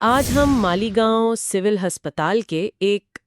आज हम मालीगांव सिविल अस्पताल के एक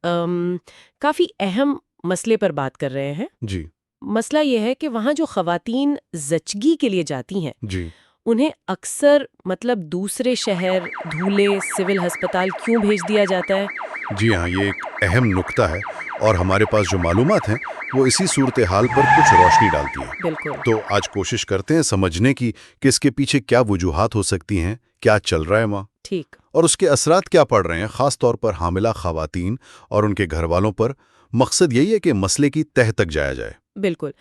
काफ़ी अहम मसले पर बात कर रहे हैं। जी। मसला ये है कि वहाँ जो ख़वातीन ज़चगी के लिए जाती हैं, जी। उन्हें अक्सर दूसरे शहर धूले सिविल अस्पताल क्यों भेज दिया जाता है? जी हाँ, ये एक अहम नुक्ता है और हमारे पास जो मालूमात हैं वो इसी सूरत हाल पर कुछ रोशनी डालती है। बिल्कुल। तो आज कोशिश करते हैं समझने की कि इसके पीछे क्या वजूहात हो सकती हैं, क्या चल रहा है वहाँ ठीक। और उसके असरात क्या पड़ रहे हैं, खास तौर पर हामिला ख़वातीन और उनके घर वालों पर। मकसद यही है कि मसले की तह तक जाया जाए। बिल्कुल।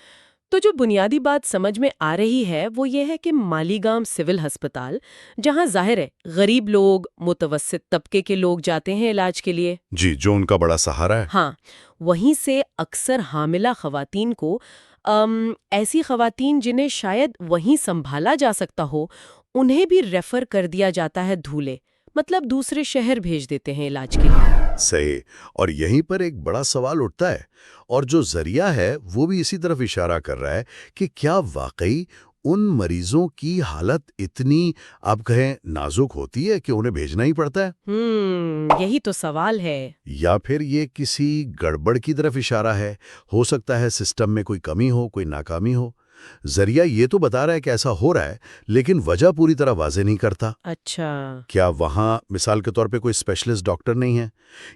तो जो बुनियादी बात समझ में आ रही है वो ये है कि मालीगांव सिविल अस्पताल, जहाँ जाहिर है गरीब लोग, मुतवस्सित तबके के लोग जाते हैं इलाज के लिए, जी, जो उनका बड़ा सहारा है। हाँ, वहीं से अक्सर हामिला खवातीन को ऐसी खवातीन जिन्हें शायद वहीं संभाला जा सकता हो, उन्हें भी रेफर कर दिया जाता है धूले, मतलब दूसरे शहर भेज देते हैं इलाज के लिए। सही। और यहीं पर एक बड़ा सवाल उठता है और जो जरिया है वो भी इसी तरफ इशारा कर रहा है कि क्या वाकई उन मरीजों की हालत इतनी, आप कहें, नाजुक होती है कि उन्हें भेजना ही पड़ता है, यही तो सवाल है। या फिर ये किसी गड़बड़ की तरफ इशारा है। हो सकता है सिस्टम में कोई कमी हो, कोई नाकामी हो। जरिया ये तो बता रहा है कि ऐसा हो रहा है, लेकिन वजह पूरी तरह वाजे नहीं करता। अच्छा। क्या वहाँ मिसाल के तौर पे कोई स्पेशलिस्ट डॉक्टर नहीं है,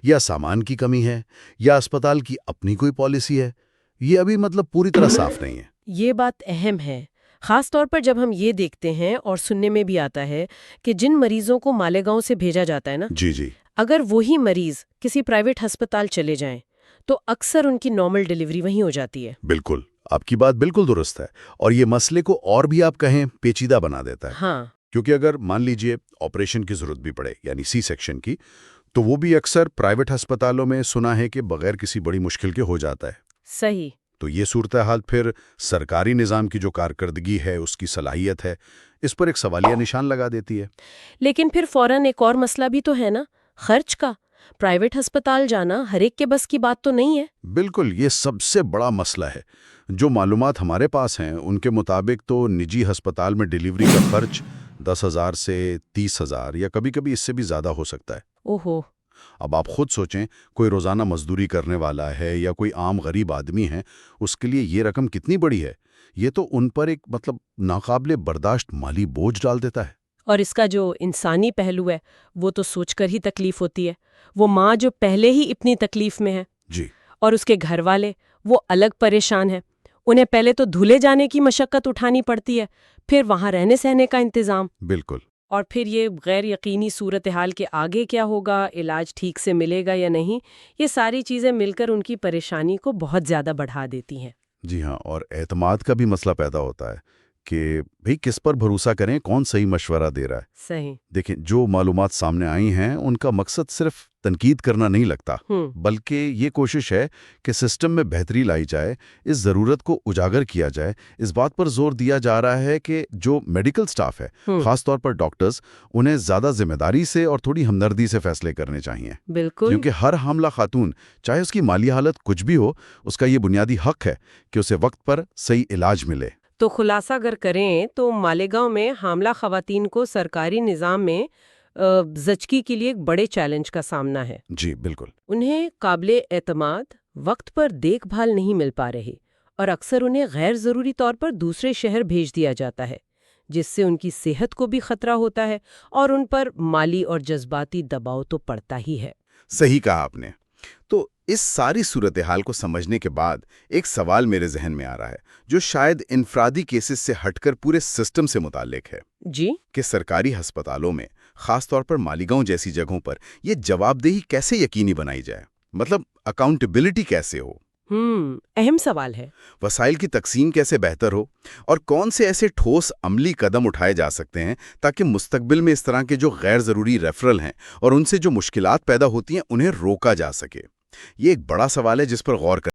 या सामान की कमी है, या अस्पताल की अपनी कोई पॉलिसी है? ये अभी पूरी तरह साफ नहीं है। ये बात अहम है, खास तौर पर जब हम ये देखते हैं और सुनने में भी आता है कि जिन मरीजों को मालेगांव से भेजा जाता है ना, जी जी। अगर वही मरीज किसी प्राइवेट अस्पताल चले जाएं, तो अक्सर उनकी नॉर्मल डिलीवरी वहीं हो जाती है। बिल्कुल, आपकी बात बिल्कुल दुरुस्त है। और ये मसले को और भी, आप कहें, पेचीदा बना देता है। हाँ। क्योंकि अगर मान लीजिए ऑपरेशन की जरूरत भी पड़े, यानी सी सेक्शन की, तो वो भी अक्सर प्राइवेट अस्पतालों में सुना है कि बगैर किसी बड़ी मुश्किल के हो जाता है। सही। तो ये सूरत हाल फिर सरकारी निज़ाम की जो कारकर्दगी है, उसकी सलाहियत है, इस पर एक सवालिया निशान लगा देती है। लेकिन फिर फौरन एक और मसला भी तो है ना, खर्च का। प्राइवेट अस्पताल जाना हर एक के बस की बात तो नहीं है। बिल्कुल, ये सबसे बड़ा मसला है। जो मालूमात हमारे पास हैं उनके मुताबिक तो निजी अस्पताल में डिलीवरी का खर्च 10,000 से 30,000 या कभी-कभी इससे भी ज़्यादा हो सकता है। ओहो। अब आप खुद सोचें, कोई रोज़ाना मजदूरी करने वाला है या कोई आम गरीब आदमी है, उसके लिए ये रकम कितनी बड़ी है। ये तो उन पर एक नाकाबिले बर्दाश्त माली बोझ डाल देता है। और इसका जो इंसानी पहलू है, वो तो सोचकर ही तकलीफ होती है। वो माँ जो पहले ही इतनी तकलीफ में है, जी। और उसके घर वाले वो अलग परेशान है। उन्हें पहले तो धुले जाने की मशक्कत उठानी पड़ती है, फिर वहां रहने सहने का इंतजाम, बिल्कुल। और फिर ये गैर यकीनी सूरत हाल के आगे क्या होगा, इलाज ठीक से मिलेगा या नहीं, ये सारी चीजें मिलकर उनकी परेशानी को बहुत ज्यादा बढ़ा देती हैं। जी हाँ, और एतमाद का भी मसला पैदा होता है कि भाई किस पर भरोसा करें, कौन सही मशवरा दे रहा है। सही। देखें, जो मालूमात सामने आई हैं उनका मकसद सिर्फ तनकीद करना नहीं लगता, बल्कि ये कोशिश है कि सिस्टम में बेहतरी लाई जाए, इस ज़रूरत को उजागर किया जाए। इस बात पर जोर दिया जा रहा है कि जो मेडिकल स्टाफ है, खास तौर पर डॉक्टर्स, उन्हें ज़्यादा जिम्मेदारी से और थोड़ी हमदर्दी से फैसले करने चाहिए। बिल्कुल। क्योंकि हर हामला खातून, चाहे उसकी माली हालत कुछ भी हो, उसका ये बुनियादी हक है कि उसे वक्त पर सही इलाज मिले। तो खुलासा अगर करें तो मालेगांव में हामला खवातीन को सरकारी निज़ाम में ज़चगी के लिए एक बड़े चैलेंज का सामना है। जी बिल्कुल। उन्हें काबिले एतमाद वक्त पर देखभाल नहीं मिल पा रही, और अक्सर उन्हें गैर ज़रूरी तौर पर दूसरे शहर भेज दिया जाता है, जिससे उनकी सेहत को भी खतरा होता है और उन पर माली और जज्बाती दबाव तो पड़ता ही है। सही कहा आपने। तो इस सारी सूरत हाल को समझने के बाद एक सवाल मेरे जहन में आ रहा है, जो शायद इनफरादी केसेस से हटकर पूरे सिस्टम से मुताल्लिक है। जी। कि सरकारी अस्पतालों में, खास तौर पर मालीगांव जैसी जगहों पर, यह जवाबदेही कैसे यकीनी बनाई जाए, अकाउंटेबिलिटी कैसे हो। अहम सवाल है। वसाइल की तकसीम कैसे बेहतर हो, और कौन से ऐसे ठोस अमली कदम उठाए जा सकते हैं ताकि मुस्तकबिल में इस तरह के जो गैर ज़रूरी रेफरल हैं और उनसे जो मुश्किलात पैदा होती हैं, उन्हें रोका जा सके। ये एक बड़ा सवाल है जिस पर गौर कर